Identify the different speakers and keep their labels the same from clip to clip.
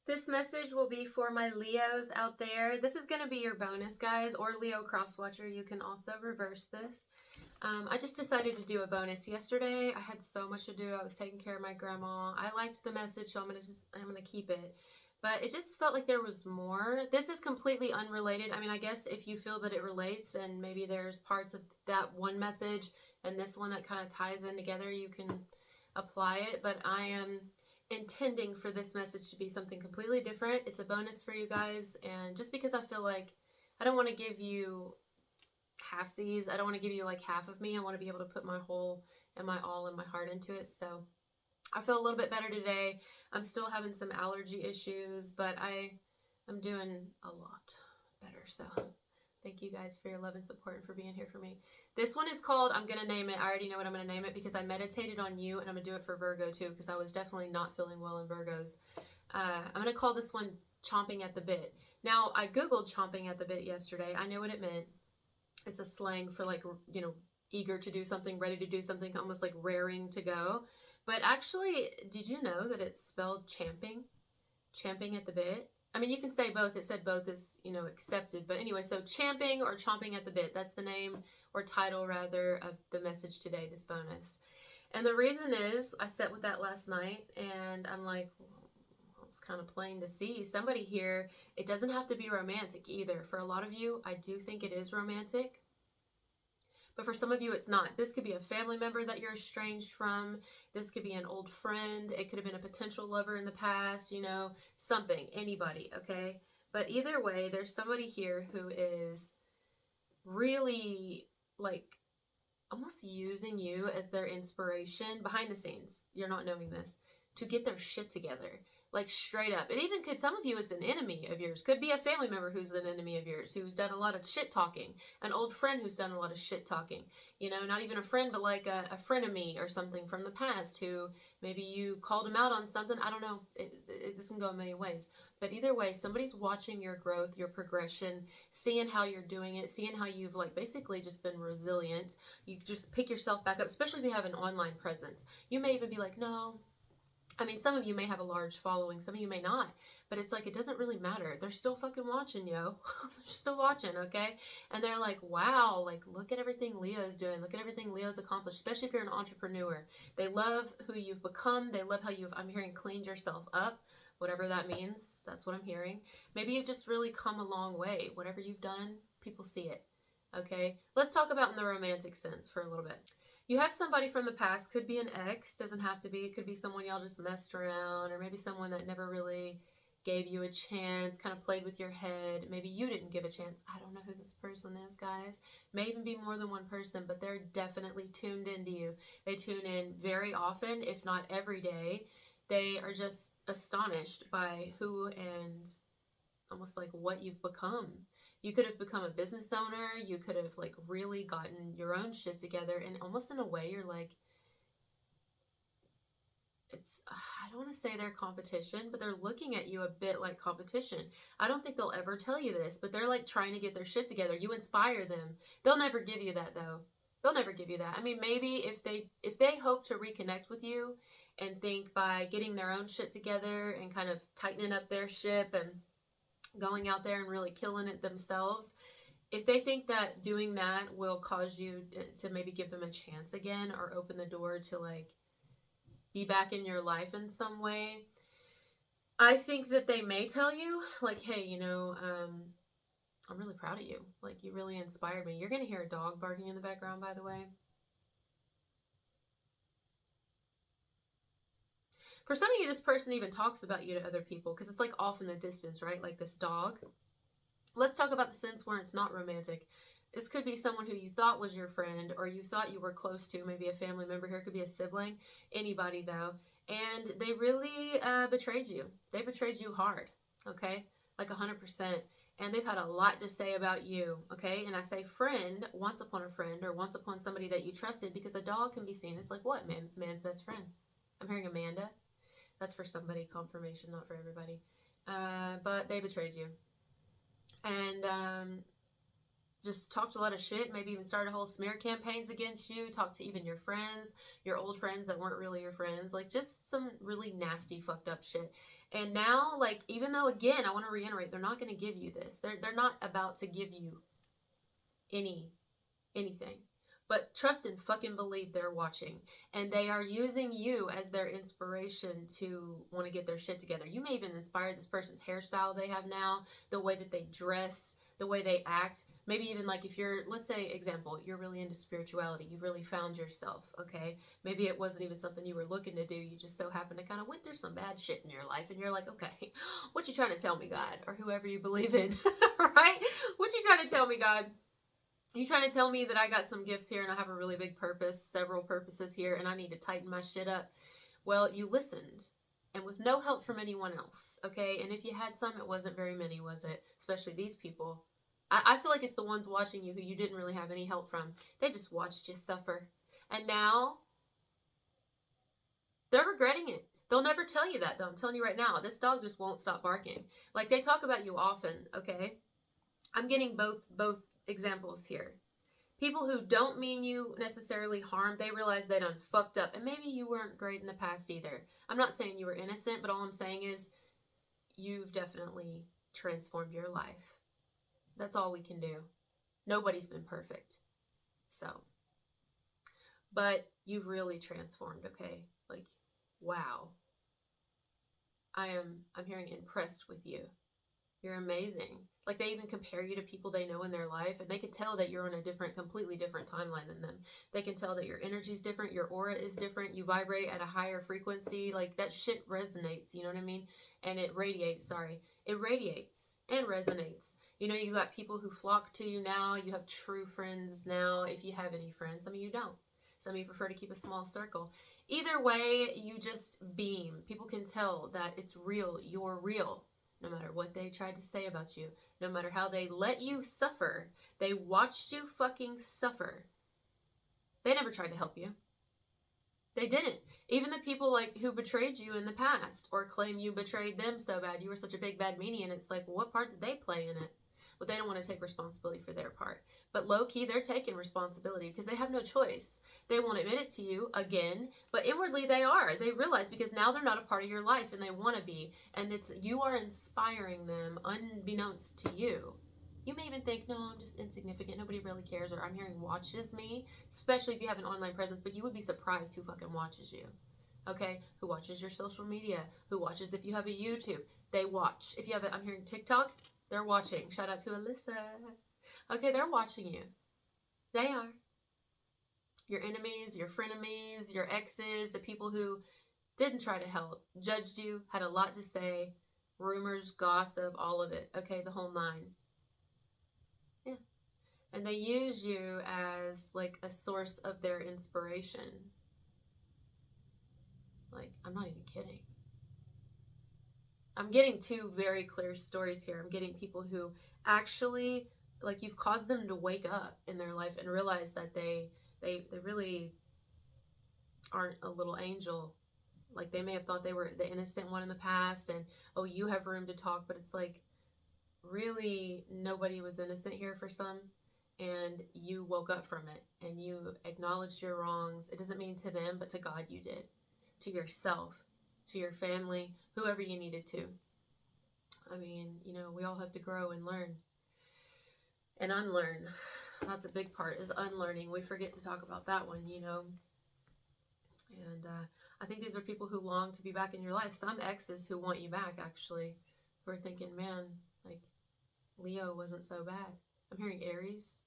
Speaker 1: This message will be for my Leos out there. This is going to be your bonus, guys, or Leo cross-watcher. You can also reverse this. I just decided to do a bonus yesterday. I had so much to do. I was taking care of my grandma. I liked the message, so I'm gonna keep it. But it just felt like there was more. This is completely unrelated. I mean, I guess if you feel that it relates and maybe there's parts of that one message and this one that kind of ties in together, you can apply it. But I am intending for this message to be something completely different. It's a bonus for you guys, and just because I feel like I don't want to give you halfsies. I don't want to give you like half of me. I want to be able to put my whole and my all and my heart into it. So I feel a little bit better today. I'm still having some allergy issues, but I'm doing a lot better. So thank you guys for your love and support and for being here for me. This one is called, I'm going to name it. I already know what I'm going to name it because I meditated on you, and I'm going to do it for Virgo too because I was definitely not feeling well in Virgos. I'm going to call this one Chomping at the Bit. Now, I Googled Chomping at the Bit yesterday. I knew what it meant. It's a slang for like, eager to do something, ready to do something, almost like raring to go. But actually, did you know that it's spelled champing? Champing at the bit? I mean, you can say both. It said both is, accepted. But anyway, so champing or chomping at the bit, that's the name or title rather of the message today, this bonus. And the reason is I sat with that last night and I'm like, well, it's kind of plain to see. Somebody here, it doesn't have to be romantic either. For a lot of you, I do think it is romantic. But for some of you, it's not. This could be a family member that you're estranged from. This could be an old friend. It could have been a potential lover in the past, something, anybody, okay? But either way, there's somebody here who is really like almost using you as their inspiration behind the scenes. You're not knowing this to get their shit together. Like straight up. It even could, some of you, it's an enemy of yours. Could be a family member who's an enemy of yours, who's done a lot of shit talking. An old friend who's done a lot of shit talking. Not even a friend, but like a frenemy or something from the past who maybe you called him out on something. I don't know. This can go a million ways. But either way, somebody's watching your growth, your progression, seeing how you're doing it, seeing how you've like basically just been resilient. You just pick yourself back up, especially if you have an online presence. You may even be like, no, I mean, some of you may have a large following, some of you may not, but it's like, it doesn't really matter. They're still fucking watching, yo. They're still watching, okay? And they're like, wow, like, look at everything Leo's doing. Look at everything Leo's accomplished, especially if you're an entrepreneur. They love who you've become. They love how I'm hearing, cleaned yourself up, whatever that means. That's what I'm hearing. Maybe you've just really come a long way. Whatever you've done, people see it, okay? Let's talk about in the romantic sense for a little bit. You have somebody from the past, could be an ex, doesn't have to be, it could be someone y'all just messed around, or maybe someone that never really gave you a chance, kind of played with your head. Maybe you didn't give a chance. I don't know who this person is, guys. May even be more than one person, but they're definitely tuned into you. They tune in very often, if not every day. They are just astonished by who and almost like what you've become. You could have become a business owner. You could have like really gotten your own shit together, and almost in a way you're like, I don't want to say they're competition, but they're looking at you a bit like competition. I don't think they'll ever tell you this, but they're like trying to get their shit together. You inspire them. They'll never give you that though. They'll never give you that. I mean, maybe if they hope to reconnect with you and think by getting their own shit together and kind of tightening up their ship and going out there and really killing it themselves, if they think that doing that will cause you to maybe give them a chance again or open the door to like be back in your life in some way, I think that they may tell you like, hey, I'm really proud of you. Like, you really inspired me. You're going to hear a dog barking in the background, by the way. For some of you, this person even talks about you to other people because it's like off in the distance, right? Like this dog. Let's talk about the sense where it's not romantic. This could be someone who you thought was your friend or you thought you were close to, maybe a family member here, it could be a sibling, anybody though. And they really betrayed you. They betrayed you hard, okay? Like 100%. And they've had a lot to say about you, okay? And I say friend, once upon a friend, or once upon somebody that you trusted, because a dog can be seen as like what? Man's best friend. I'm hearing Amanda. That's for somebody, confirmation, not for everybody. But they betrayed you. And just talked a lot of shit, maybe even started whole smear campaigns against you, talked to even your friends, your old friends that weren't really your friends, like just some really nasty, fucked up shit. And now, like, even though, again, I want to reiterate, they're not going to give you this. They're not about to give you anything. But trust and fucking believe they're watching. And they are using you as their inspiration to want to get their shit together. You may even inspire this person's hairstyle they have now, the way that they dress, the way they act. Maybe even like if you're, let's say, example, you're really into spirituality. You've really found yourself, okay? Maybe it wasn't even something you were looking to do. You just so happened to kind of went through some bad shit in your life. And you're like, okay, what you trying to tell me, God? Or whoever you believe in, right? What you trying to tell me, God? You trying to tell me that I got some gifts here and I have a really big purpose, several purposes here, and I need to tighten my shit up? Well, you listened, and with no help from anyone else, okay? And if you had some, it wasn't very many, was it? Especially these people. I feel like it's the ones watching you who you didn't really have any help from. They just watched you suffer. And now, they're regretting it. They'll never tell you that, though. I'm telling you right now, this dog just won't stop barking. Like, they talk about you often, okay? I'm getting both examples here. People who don't mean you necessarily harm, they realize they done fucked up. And maybe you weren't great in the past either. I'm not saying you were innocent, but all I'm saying is you've definitely transformed your life. That's all we can do. Nobody's been perfect. So, but you've really transformed, okay? Like, wow. I'm hearing impressed with you. You're amazing. Like, they even compare you to people they know in their life, and they can tell that you're on a completely different timeline than them. They can tell that your energy is different, your aura is different, you vibrate at a higher frequency. Like, that shit resonates, you know what I mean? And it radiates, It radiates and resonates. You know, you got people who flock to you now. You have true friends now, if you have any friends. Some of you don't. Some of you prefer to keep a small circle. Either way, you just beam. People can tell that it's real. You're real. No matter what they tried to say about you, no matter how they let you suffer, they watched you fucking suffer. They never tried to help you. They didn't. Even the people like who betrayed you in the past or claim you betrayed them so bad, you were such a big bad meanie, and it's like, well, what part did they play in it? But they don't want to take responsibility for their part. But low-key, they're taking responsibility because they have no choice. They won't admit it to you again, but inwardly they are. They realize because now they're not a part of your life and they want to be. And it's you are inspiring them unbeknownst to you. You may even think, no, I'm just insignificant. Nobody really cares. Or I'm hearing watches me, especially if you have an online presence. But you would be surprised who fucking watches you. Okay? Who watches your social media? Who watches if you have a YouTube? They watch. If you have I'm hearing TikTok, they're watching. Shout out to Alyssa. Okay, they're watching you. They are. Your enemies, your frenemies, your exes, the people who didn't try to help, judged you, had a lot to say, rumors, gossip, all of it. Okay, the whole nine. Yeah. And they use you as like a source of their inspiration. Like, I'm not even kidding. I'm getting two very clear stories here. I'm getting people who actually, like, you've caused them to wake up in their life and realize that they really aren't a little angel. Like, they may have thought they were the innocent one in the past, and, oh, you have room to talk, but it's like, really, nobody was innocent here for some, and you woke up from it, and you acknowledged your wrongs. It doesn't mean to them, but to God you did. To yourself, to your family, whoever you needed to. I mean, you know, we all have to grow and learn and unlearn. That's a big part, is unlearning. We forget to talk about that one, you know. And I think these are people who long to be back in your life. Some exes who want you back, actually, who are thinking, man, like, Leo wasn't so bad. I'm hearing Aries.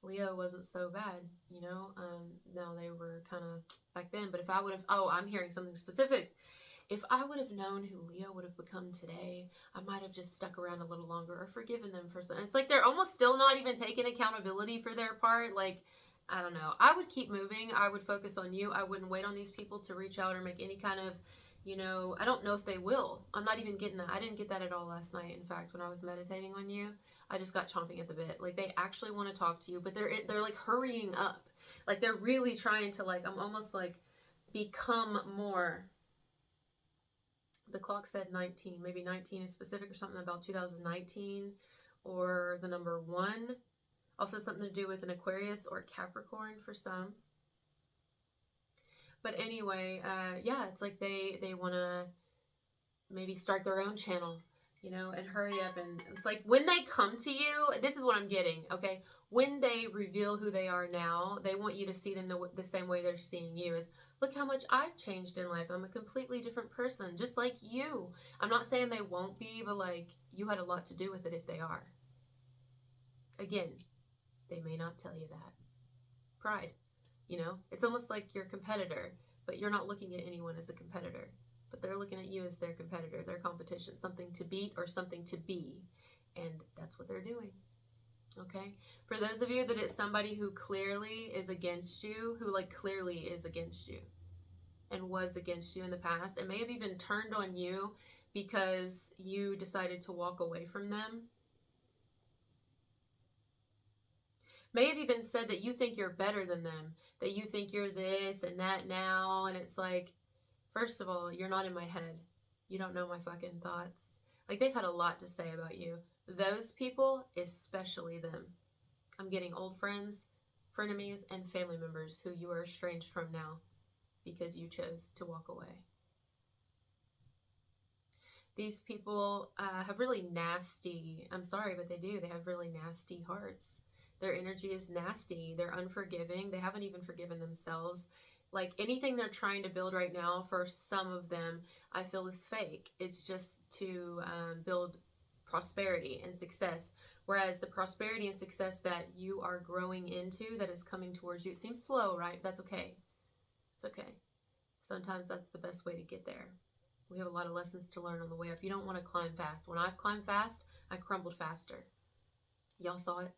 Speaker 1: Leo wasn't so bad, you know. Now they were kind of back then. But if I would have, I'm hearing something specific. If I would have known who Leo would have become today, I might have just stuck around a little longer or forgiven them for some. It's like they're almost still not even taking accountability for their part. Like, I don't know. I would keep moving. I would focus on you. I wouldn't wait on these people to reach out or make any kind of, you know, I don't know if they will. I'm not even getting that. I didn't get that at all last night. In fact, when I was meditating on you, I just got chomping at the bit. Like, they actually want to talk to you, but they're like hurrying up. Like, they're really trying to, like, I'm almost like become more. The clock said 19. Maybe 19 is specific or something about 2019 or the number 1. Also something to do with an Aquarius or Capricorn for some. But anyway, yeah, it's like they want to maybe start their own channel, you know, and hurry up. And it's like when they come to you, this is what I'm getting, okay? When they reveal who they are now, they want you to see them the same way they're seeing you, is look how much I've changed in life. I'm a completely different person, just like you. I'm not saying they won't be, but like you had a lot to do with it if they are. Again, they may not tell you that. Pride, you know? It's almost like you're a competitor, but you're not looking at anyone as a competitor. But they're looking at you as their competitor, their competition, something to beat or something to be. And that's what they're doing. Okay? For those of you that it's somebody who clearly is against you, who like clearly is against you and was against you in the past, and may have even turned on you because you decided to walk away from them. May have even said that you think you're better than them, that you think you're this and that now, and it's like, first of all, you're not in my head. You don't know my fucking thoughts. Like, they've had a lot to say about you. Those people, especially them. I'm getting old friends, frenemies, and family members who you are estranged from now because you chose to walk away. These people have really nasty, I'm sorry, but they do. They have really nasty hearts. Their energy is nasty. They're unforgiving. They haven't even forgiven themselves. Like anything they're trying to build right now, for some of them, I feel is fake. It's just to build prosperity and success. Whereas the prosperity and success that you are growing into, that is coming towards you, it seems slow, right? But that's okay. It's okay. Sometimes that's the best way to get there. We have a lot of lessons to learn on the way up. You don't want to climb fast. When I've climbed fast, I crumbled faster. Y'all saw it?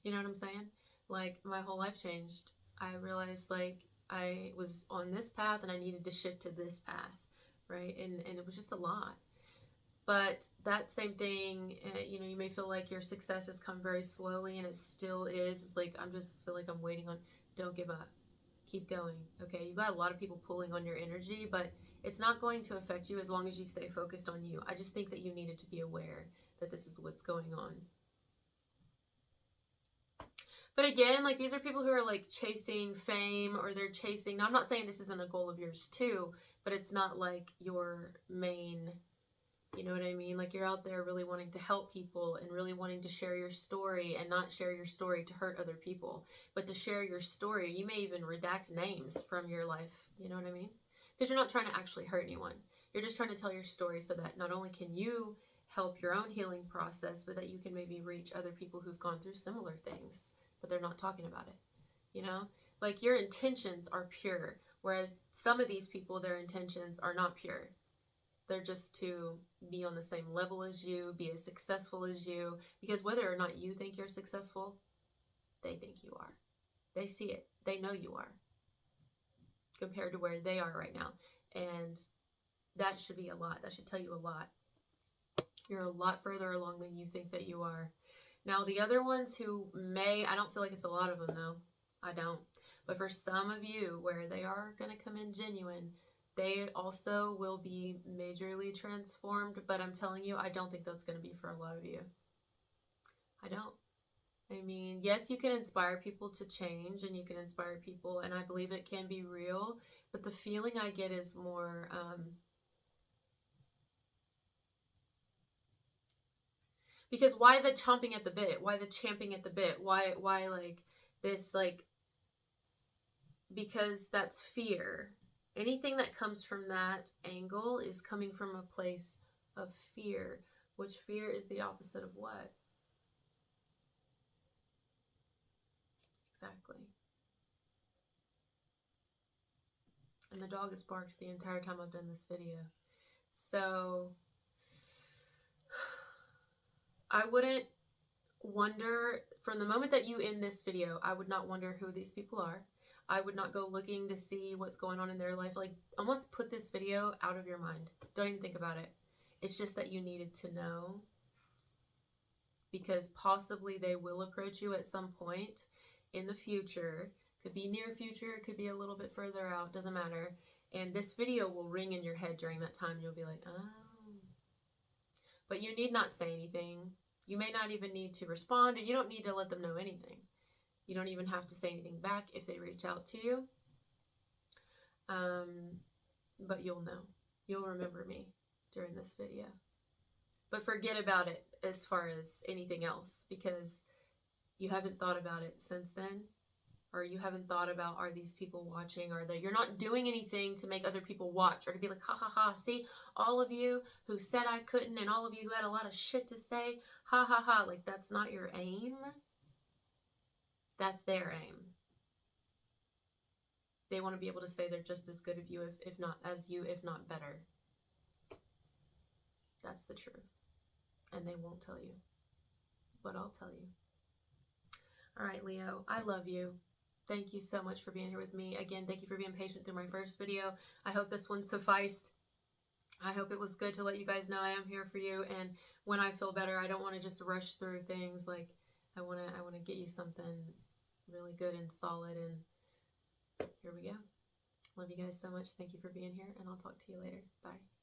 Speaker 1: You know what I'm saying? Like, my whole life changed. I realized, like, I was on this path and I needed to shift to this path, right? And it was just a lot. But that same thing, you know, you may feel like your success has come very slowly, and it still is. It's like, I'm just feel like I'm waiting on, don't give up. Keep going, okay? You've got a lot of people pulling on your energy, but it's not going to affect you as long as you stay focused on you. I just think that you needed to be aware that this is what's going on. But again, like, these are people who are like chasing fame, or they're chasing, now I'm not saying this isn't a goal of yours too, but it's not like your main, you know what I mean? Like, you're out there really wanting to help people and really wanting to share your story, and not share your story to hurt other people, but to share your story. You may even redact names from your life, you know what I mean? Because you're not trying to actually hurt anyone. You're just trying to tell your story so that not only can you help your own healing process, but that you can maybe reach other people who've gone through similar things, but they're not talking about it, you know? Like, your intentions are pure, whereas some of these people, their intentions are not pure. They're just to be on the same level as you, be as successful as you, because whether or not you think you're successful, they think you are. They see it. They know you are, compared to where they are right now. And that should be a lot. That should tell you a lot. You're a lot further along than you think that you are. Now, the other ones who may, I don't feel like it's a lot of them though. I don't. But for some of you, where they are going to come in genuine, they also will be majorly transformed. But I'm telling you, I don't think that's going to be for a lot of you. I don't. I mean, yes, you can inspire people to change, and you can inspire people, and I believe it can be real. But the feeling I get is more, because why the chomping at the bit? Why the champing at the bit? Why like this, like, because that's fear. Anything that comes from that angle is coming from a place of fear, which fear is the opposite of what? Exactly. And the dog has barked the entire time I've done this video. So I wouldn't wonder, from the moment that you end this video, I would not wonder who these people are. I would not go looking to see what's going on in their life. Like, almost put this video out of your mind. Don't even think about it. It's just that you needed to know, because possibly they will approach you at some point in the future. Could be near future, it could be a little bit further out, doesn't matter. And this video will ring in your head during that time. You'll be like, oh. But you need not say anything. You may not even need to respond, or you don't need to let them know anything. You don't even have to say anything back if they reach out to you. But you'll know. You'll remember me during this video. But forget about it as far as anything else, because you haven't thought about it since then. Or you haven't thought about, are these people watching? Are they? You're not doing anything to make other people watch or to be like, ha ha ha, see, all of you who said I couldn't and all of you who had a lot of shit to say, ha ha ha. Like, that's not your aim. That's their aim. They want to be able to say they're just as good as you, if not as you, if not better. That's the truth. And they won't tell you. But I'll tell you. All right, Leo, I love you. Thank you so much for being here with me. Again, thank you for being patient through my first video. I hope this one sufficed. I hope it was good to let you guys know I am here for you. And when I feel better, I don't want to just rush through things. Like, I want to get you something really good and solid. And here we go. Love you guys so much. Thank you for being here, and I'll talk to you later. Bye.